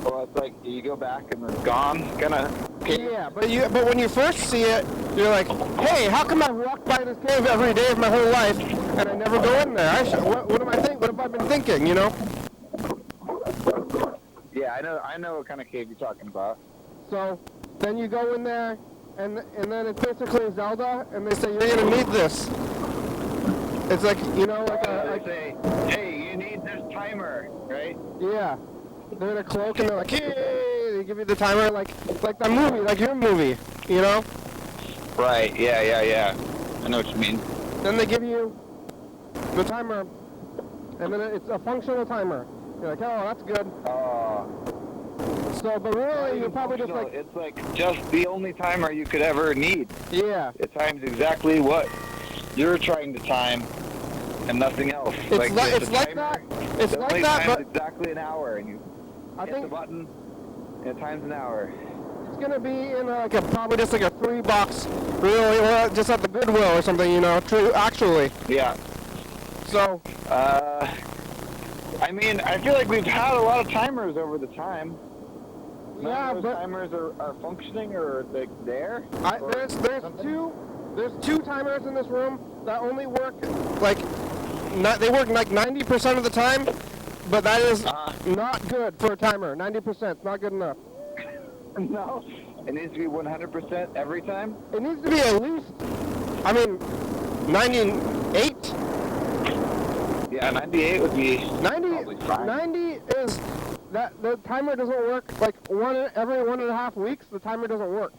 Well, it's like you go back and it's gone, kind of. Yeah, but when you first see it, you're like, hey, how come I've walked by this cave every day of my whole life and I never go in there? What am I thinking? What have I been thinking? You know? Yeah, I know what kind of cave you're talking about. So then you go in there, and then it's basically Zelda, and they say you're gonna need this. It's like, they say, hey, you need this timer, right? Yeah. They're in a cloak and they're like, hey, they give you the timer like that movie, like your movie, you know? Right, yeah. I know what you mean. Then they give you the timer, and then it's a functional timer. You're like, oh, that's good. So, but really, you're probably just like, it's like just the only timer you could ever need. yeah. It times exactly what you're trying to time, and nothing else. It's like that. It's like that, but exactly an hour, and you I hit think the button, and it times an hour. it's gonna be in like probably just like a 3-box, really, or just at the Goodwill or something, you know. True, actually. Yeah. So. I mean, I feel like we've had a lot of timers over the time. Yeah, those but timers are functioning or like there. There's two timers in this room that only work like they work like 90% of the time, but that is not good for a timer. 90%, not good enough. No, it needs to be 100% every time. It needs to be at least, I mean, 98. Yeah, 98 would be 90. probably fine. 90 is that the timer doesn't work like every 1.5 weeks. The timer doesn't work.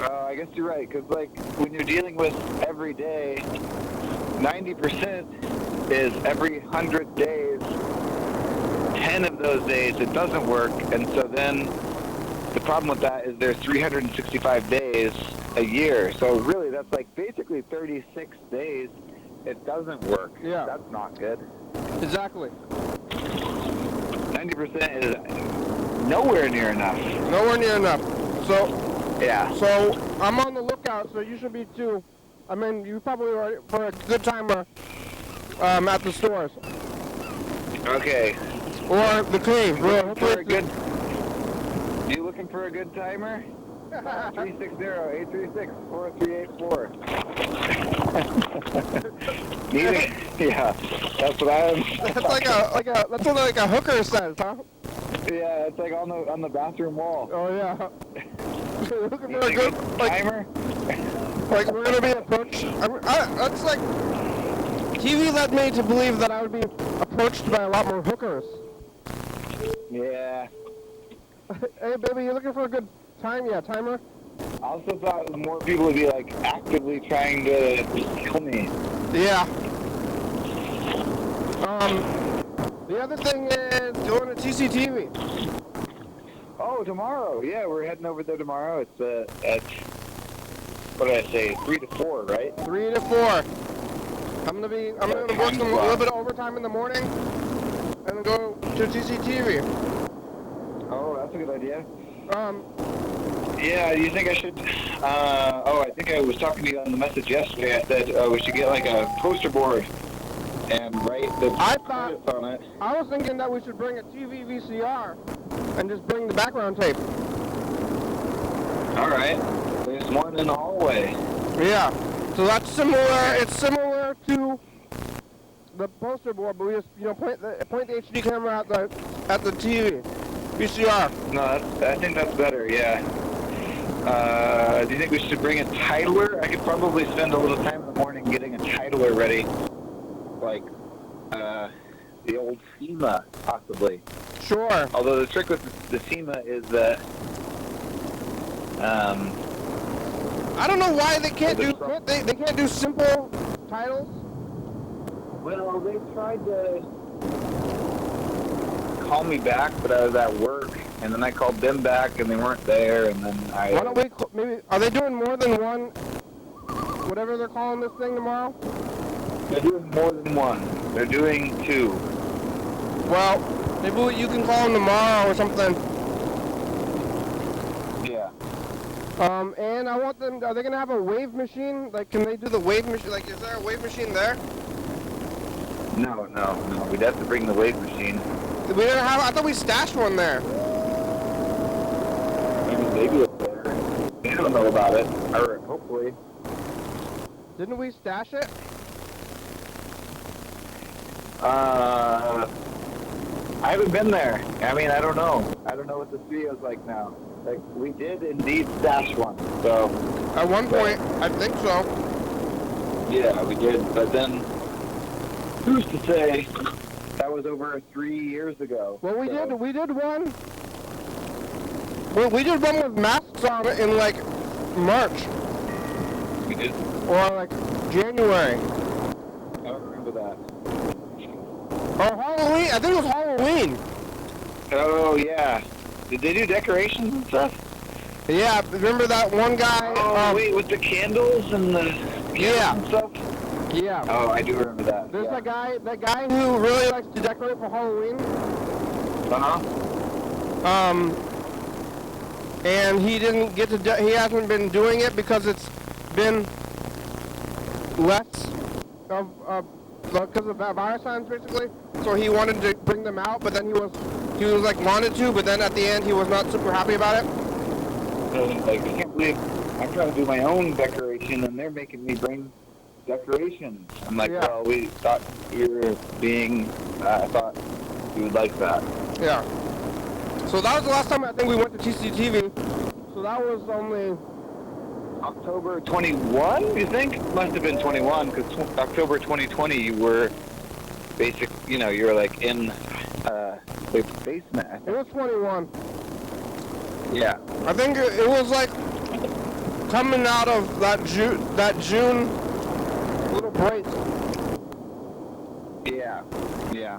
I guess you're right, because like when you're dealing with every day, 90% is every 100 days. 10 of those days it doesn't work, and so then the problem with that is there's 365 days a year. So really, that's like basically 36 days it doesn't work. Yeah. That's not good. Exactly. 90% is nowhere near enough. Nowhere near enough. So. Yeah. So I'm on the lookout. So you should be too. I mean, you probably are for a good timer at the stores. Okay. Or the cave. Looking for a good. You looking for a good timer? 360-836-4384. Yeah, that's what I'm. That's that's what like a hooker says, huh? Yeah, it's like on the bathroom wall. Oh yeah. Looking for a good timer. Like we're gonna be approached. That's like TV led me to believe that I would be approached by a lot more hookers. Yeah. Hey baby, you looking for a good time? Yeah, timer. I also thought more people would be like actively trying to kill me. Yeah. The other thing is going to TCTV. Oh, tomorrow. Yeah, we're heading over there tomorrow. It's at, what did I say, 3 to 4, right? 3 to 4. I'm gonna work some a little bit of overtime in the morning and then go to TCTV. Oh, that's a good idea. Yeah, you think I should, I think I was talking to you on the message yesterday. I said we should get like a poster board and write the credits on it. I was thinking that we should bring a TV VCR and just bring the background tape. All right. There's one in the hallway. Yeah. So that's similar. It's similar to the poster board, but we just point the HD camera at the TV VCR. No, I think that's better. Yeah. Do you think we should bring a titler? I could probably spend a little time in the morning getting a titler ready, like the old SEMA, possibly. Sure. Although the trick with the SEMA is that I don't know why they can't do they can't do simple titles. Well, they tried to call me back, but I was at work, and then I called them back, and they weren't there, and then I... Why don't we, maybe, are they doing more than one, whatever they're calling this thing tomorrow? They're doing more than one. They're doing 2. Well, maybe you can call them tomorrow or something. Yeah. And I want them, are they going to have a wave machine? Like, can they do the wave machine? Like, is there a wave machine there? No. We'd have to bring the wave machine. We didn't have, I thought we stashed one there. Maybe it's there. I don't know about it. Or hopefully. Didn't we stash it? I haven't been there. I mean, I don't know. I don't know what the studio's like now. Like, we did indeed stash one, so... At one point, I think so. Yeah, we did, but then... Who's to say that was over 3 years ago? Well, we did one. Well, we did one with masks on it in, like, March. We did? Or, like, January. I don't remember that. Or Halloween. I think it was Halloween. Oh, yeah. Did they do decorations and stuff? Yeah, remember that one guy? Oh, wait, with the candles and the Yeah. and stuff? Yeah. Oh, I do remember that. There's yeah. that guy who really likes to decorate for Halloween. And he didn't get to. He hasn't been doing it because it's been less of because of virus signs basically. So he wanted to bring them out, but then he was like wanted to, but then at the end he was not super happy about it. Like, I can't believe I'm trying to do my own decoration and they're making me bring decorations. I'm like, Yeah. well, we thought you were being. I thought you would like that. Yeah. So that was the last time I think we went to TCTV. So that was only October 21, you think? Must have been 21, because October 2020 you were you were like in the basement, I it think. was 21. Yeah. I think it was like coming out of that June little break. Yeah. Yeah.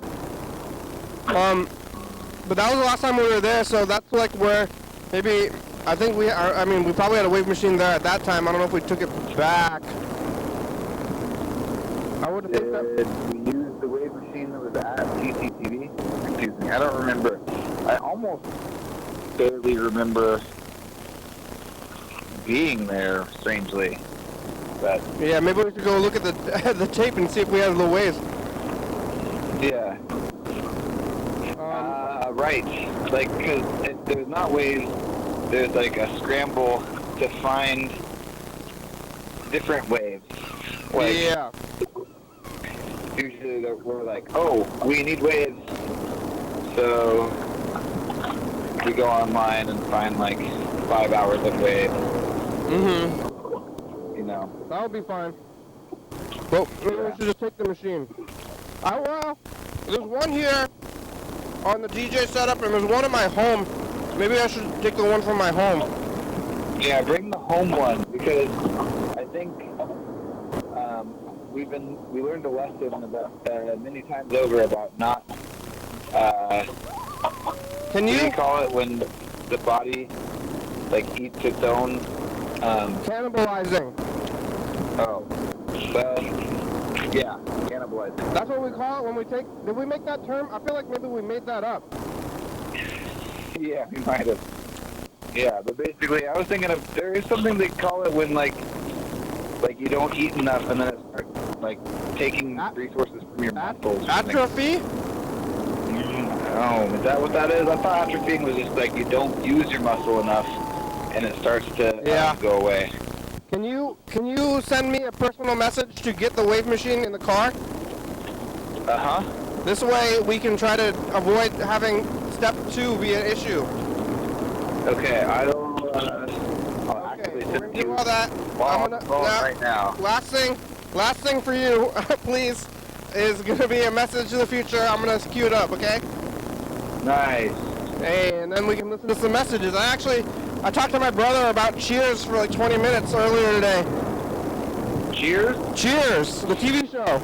But that was the last time we were there, so that's like where maybe I think we probably had a wave machine there at that time. I don't know if we took it back. I would have think that. Did we use the wave machine that was at TCTV? Excuse me, I don't remember. I almost barely remember being there, strangely. But Yeah, maybe we should go look at the the tape and see if we have the waves. yeah. Right. Like, because there's not waves, there's like a scramble to find different waves. Like, Yeah. usually we're like, oh, we need waves. So we go online and find like 5 hours of waves. Mm-hmm. You know. That would be fine. Well, maybe we should just take the machine. Well, there's one here on the DJ setup, and there's one in my home. Maybe I should take the one from my home. Yeah, bring the home one, because I think we learned a lesson about many times over about not Can what do you you call it when the body like eats its own cannibalizing? Oh, well, yeah, cannibalizing. That's what we call it when we take. Did we make that term? I feel like maybe we made that up. Yeah, we might have. Yeah, but basically, I was thinking of there is something they call it when like you don't eat enough and then it starts like taking resources from your muscles. Atrophy? Oh, is that what that is? I thought atrophying was just like you don't use your muscle enough and it starts to go away. Can you send me a personal message to get the wave machine in the car? Uh-huh. This way we can try to avoid having step 2 be an issue. Okay, I'll Okay, we're gonna do all that. I'm gonna right now. Last thing for you, please, is gonna be a message to the future. I'm gonna queue it up, okay? Nice. Hey, and then we can listen to some messages. I talked to my brother about Cheers for like 20 minutes earlier today. Cheers? Cheers, the TV show.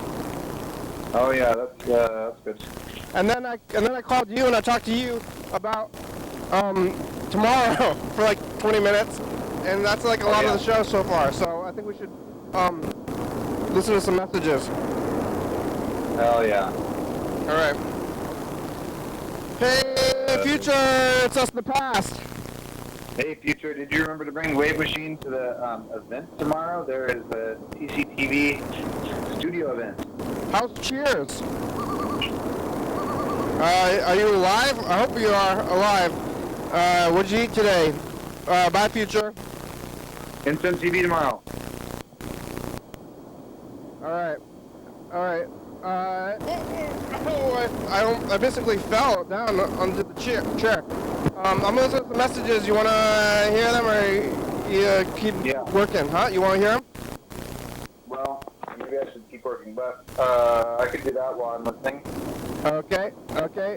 Oh yeah, that's good. And then I called you and I talked to you about tomorrow for like 20 minutes, and that's like a lot of the show so far. So I think we should listen to some messages. Hell yeah. All right. Hey, future, it's us in the past. Hey, Future, did you remember to bring the wave machine to the event tomorrow? There is a TCTV studio event. How's Cheers? Are you alive? I hope you are alive. What'd you eat today? Bye, Future. Instant TV tomorrow. All right. I basically fell down onto the chair. I'm gonna listen to the messages. You wanna hear them or you keep working? Huh? You wanna hear them? Well, maybe I should keep working, but I could do that while I'm listening. Okay.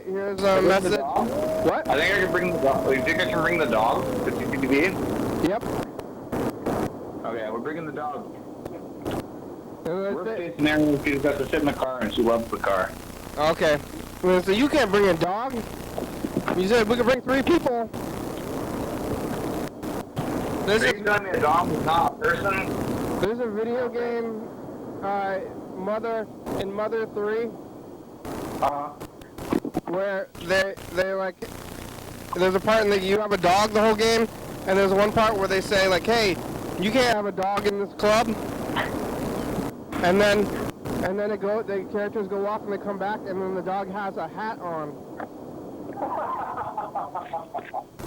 Here's a message. What? I think I can bring the dog. You think I can bring the dog to TCTV? Yep. Okay, we're bringing the dog. Worst Worst case scenario, she's got to sit in the car and she loves the car. Okay. So you can't bring a dog? You said we could bring 3 people. Are you telling me a dog is not a person? There's a video game, Mother 3, where they like, there's a part in that you have a dog the whole game, and there's one part where they say like, hey, you can't have a dog in this club, and then the characters go off and they come back, and then the dog has a hat on.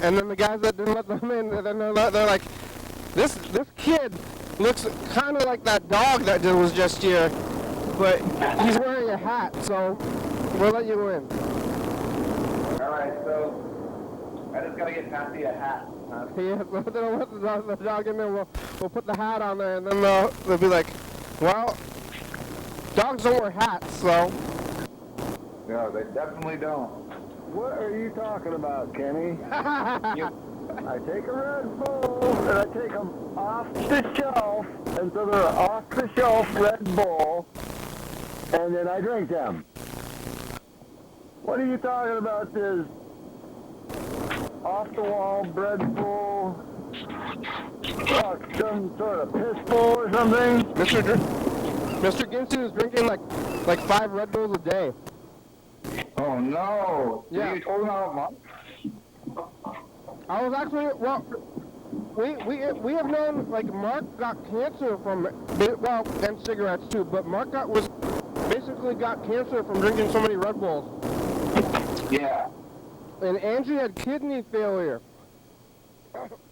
And then the guys that didn't let them in, then they're like, this kid looks kind of like that dog that was just here, but he's wearing a hat, so we'll let you in. Alright, so I just gotta get Patsy a hat. Yeah, so they don't let the dog in there, we'll put the hat on there, and then they'll be like, well, dogs don't wear hats, so. No, they definitely don't. What are you talking about, Kenny? I take a Red Bull and I take them off the shelf, and so they're off the shelf Red Bull, and then I drink them. What are you talking about? This off the wall Red Bull, some sort of piss bowl or something? Mr. Ginsu is drinking like 5 Red Bulls a day. Oh no! Yeah. You told me how much? I was actually, well, we have known, like, Mark got cancer from, well, and cigarettes too, but Mark basically got cancer from drinking so many Red Bulls. Yeah. And Angie had kidney failure.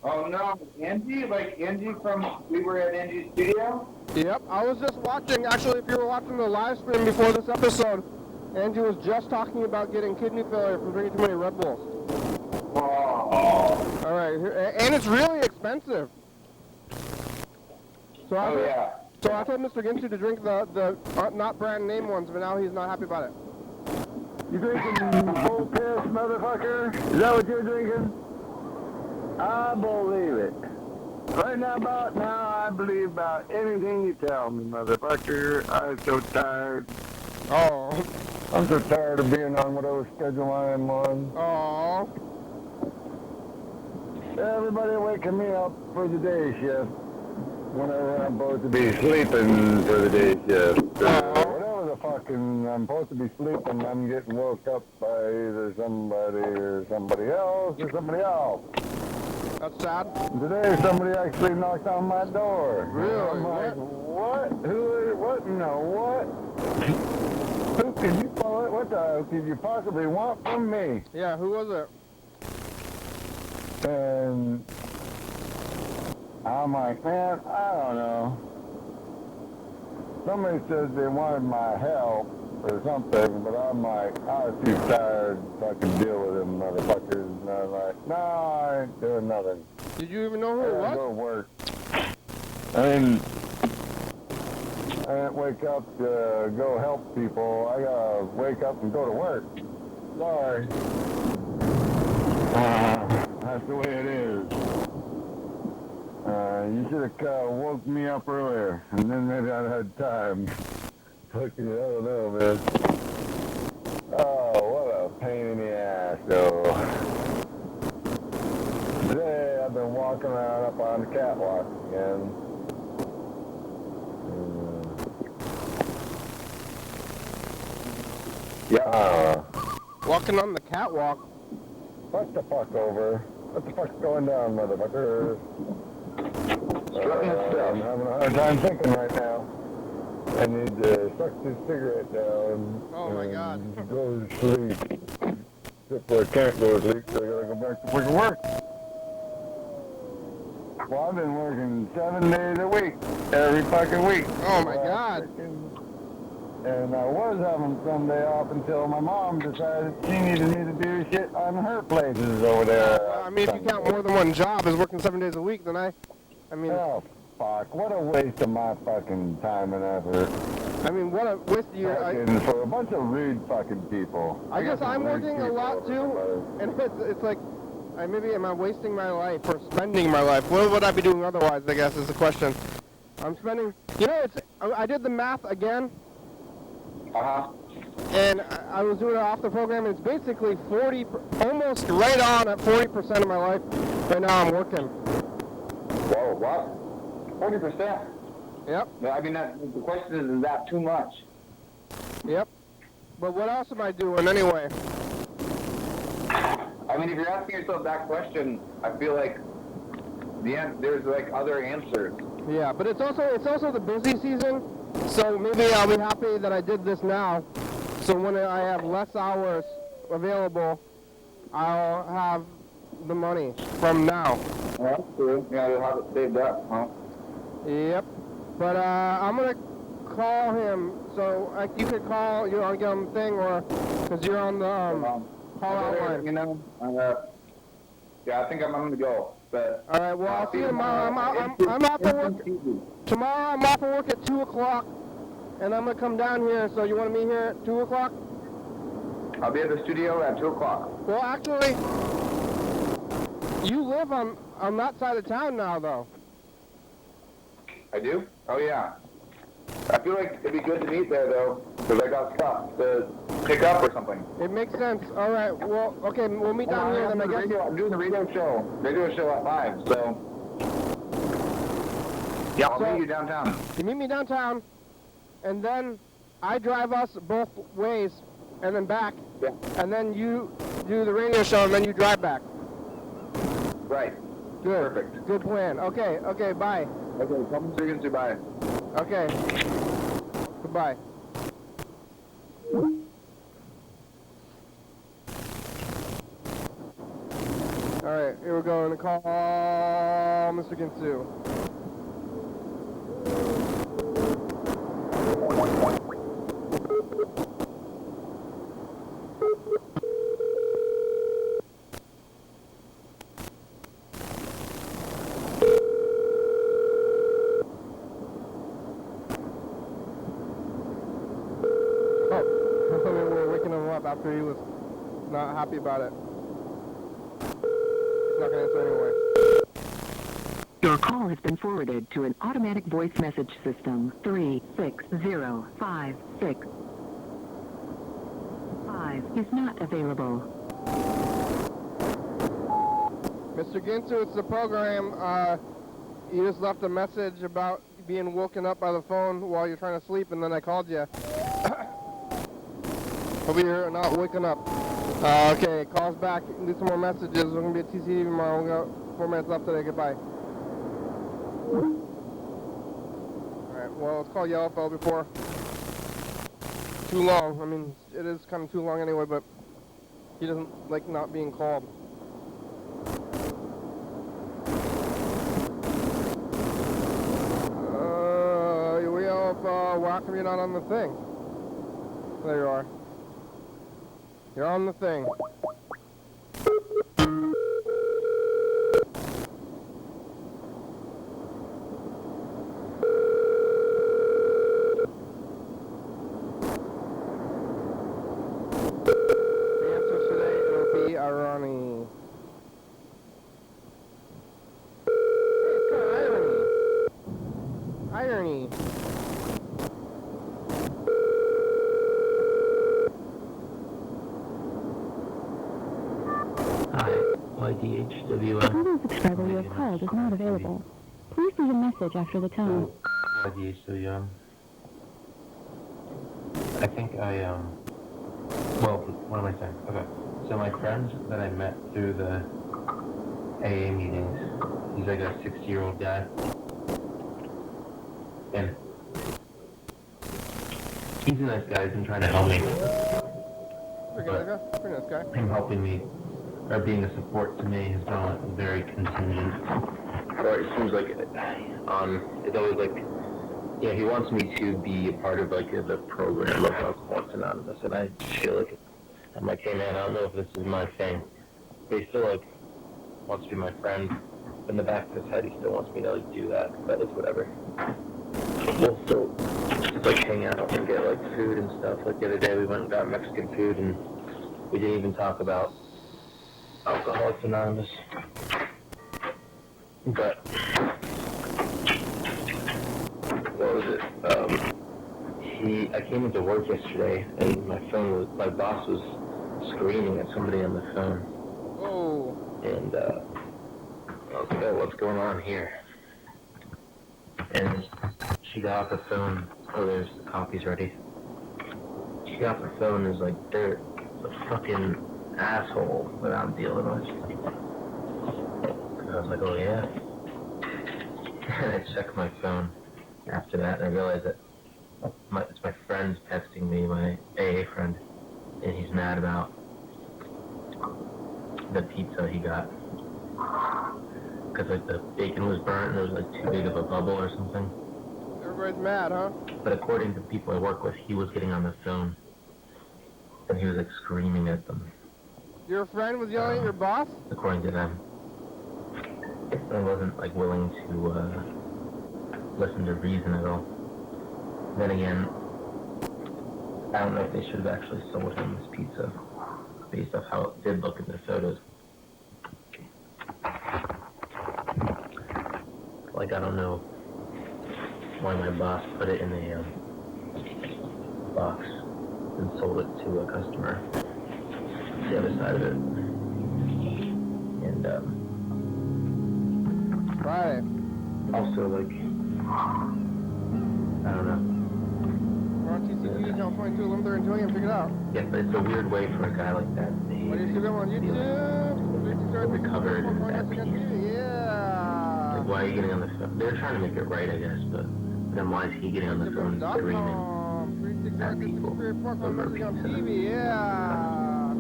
Oh no, Angie? Like Angie we were at Angie's studio? Yep, I was just watching, actually, if you were watching the live stream before this episode, Angie was just talking about getting kidney failure from drinking too many Red Bulls. Oh. All right, and it's really expensive. So I told Mr. Ginsu to drink the not brand name ones, but now he's not happy about it. You drinking bull piss, motherfucker? Is that what you're drinking? I believe it. Right now, I believe about anything you tell me, motherfucker. I'm so tired. Oh. I'm so tired of being on whatever schedule I am on. Oh. Everybody waking me up for the day shift whenever I'm supposed to be sleeping for the day shift. Whatever the fucking I'm supposed to be sleeping, I'm getting woke up by either somebody or somebody else or somebody else. That's sad. Today somebody actually knocked on my door. Really? I'm like, what? What in the what? Who could you follow? What the hell could you possibly want from me? Yeah, who was it? And I'm like, man, I don't know. Somebody says they wanted my help or something, but I'm like, I was too tired to fucking deal with them motherfuckers. And I'm like, no, I ain't doing nothing. Did you even know who it I was? go to work. I didn't wake up to go help people. I gotta wake up and go to work. Sorry. That's the way it is. You should have woke me up earlier, and then maybe I'd had time. Fucking, I don't know, man. Oh, what a pain in the ass, though. Today, I've been walking around up on the catwalk again. Yeah. Walking on the catwalk. Fuck the fuck over. What the fuck's going down, motherfucker? I'm having a hard time thinking right now. I need to suck this cigarette down. Oh my God. Go to sleep. Except for I can't go to sleep, so I gotta go back to fucking work. Well, I've been working 7 days a week. Every fucking week. Oh my God. And I was having Sunday off until my mom decided she needed me to do shit on her places over there. Well, I mean, if you count more than one job as working 7 days a week, then I mean... Oh, fuck. What a waste of my fucking time and effort. I mean, what a waste of your... For a bunch of rude fucking people. I guess I'm rude working a people lot over too, there. and it's like, maybe am I wasting my life or spending my life? What would I be doing otherwise, I guess, is the question. I'm spending... You know, I did the math again. Uh-huh. and I was doing it off the program. It's basically almost right on at 40% of my life. Right now I'm working. Whoa, what? 40%? Yep. I mean, the question is that too much? Yep. But what else am I doing anyway? I mean, if you're asking yourself that question, I feel like there's like other answers. Yeah, but it's also the busy season, so maybe I'll be happy that I did this now. So when I have less hours available, I'll have the money from now. Yeah, that's true. Yeah, you'll have it saved up, huh? Yep. But I'm gonna call him. So you could call. You on the thing, or because you're on the call out line. You know. Yeah, I think I'm gonna go. But all right. Well, I'll see you tomorrow. I'm off for work tomorrow. I'm off for work at 2 o'clock, and I'm gonna come down here. So you want to meet here at 2 o'clock? I'll be at the studio at 2 o'clock. Well, actually, you live on that side of town now, though. I do? Oh, yeah. I feel like it'd be good to meet there, though, because I got stuff to pick up or something. It makes sense. All right. Well, okay, we'll meet down here, then I guess. I'm doing the radio show at 5, so... Yeah, I'll meet you downtown. You meet me downtown, and then I drive us both ways, and then back. Yeah. And then you do the radio show, and then you drive back. Right. Good. Perfect. Good plan. Okay, bye. Okay, come so you can say bye. Okay. Goodbye. Alright, here we go. I'm going to call Mr. Ginsu. After he was not happy about it. He's not going to answer anyway. Your call has been forwarded to an automatic voice message system. 360565 is not available. Mr. Ginsu, it's the program. You just left a message about being woken up by the phone while you're trying to sleep, and then I called you. Over here, not waking up. Okay, calls back. Leave some more messages. We're going to be at TCD tomorrow. We got 4 minutes left today. Goodbye. Alright, well, let's call Yellowfell before too long. I mean, it is kind of too long anyway, but he doesn't like not being called. Yellowfell, why come you're not on the thing? There you are. You're on the thing. The answer today will be Arani. Hey, it's kind of irony. Irony. YDHWM. The current subscriber you have called is not available. Please leave a message after the tone. YDHWM. I think well, what am I saying? Okay. So my friend that I met through the AA meetings, he's like a 60-year-old guy. And he's a nice guy. He's been trying to help me. Pretty nice guy. Him helping me, or being a support to me, has been very contingent. Or it seems like it's always like, yeah, he wants me to be a part of like the program of Alcoholics Anonymous, and I feel like I'm like, hey man, I don't know if this is my thing, but he still like wants to be my friend. In the back of his head, he still wants me to like do that, but it's whatever. We'll still just like hang out and get like food and stuff. Like the other day, we went and got Mexican food, and we didn't even talk about Alcoholics Anonymous. But what was it? I came into work yesterday, and my boss was screaming at somebody on the phone. Oh. And, I was like, oh, what's going on here? And she got off the phone. Oh, there's the coffee's ready. She got off the phone and was like, they're a fucking asshole that I'm dealing with. And I was like, oh yeah? And I checked my phone after that, and I realized that it's my friend texting me, my AA friend, and he's mad about the pizza he got. Because like the bacon was burnt and there was like too big of a bubble or something. Everybody's mad, huh? But according to people I work with, he was getting on the phone and he was like screaming at them. Your friend was yelling at your boss? According to them. I wasn't like willing to listen to reason at all. Then again, I don't know if they should have actually sold him this pizza based off how it did look in the photos. Like, I don't know why my boss put it in a box and sold it to a customer. The other side of it. And, Friday. also, like, I don't know. We're on TCQ, channel 22, 11:30 and 20, and figure it out. Yeah, but it's a weird way for a guy like that to behave. What do you see them on YouTube? Recovered that behavior. Yeah. Like, why are you getting on the phone? They're trying to make it right, I guess, but then why is he getting on the phone screaming at people over pizza? Yeah.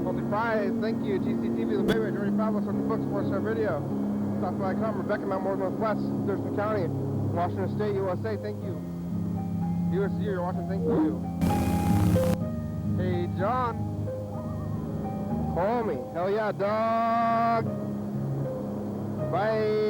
Multi Fridays, thank you. GCTV, the Baby, 35, what's on the books, 4-star video. Stop.com, Rebecca, Mount Morgan, Northwest, Thurston County, Washington State, USA, thank you. USC, you're watching, thank you. Hey, John. Call me. Hell yeah, dog. Bye.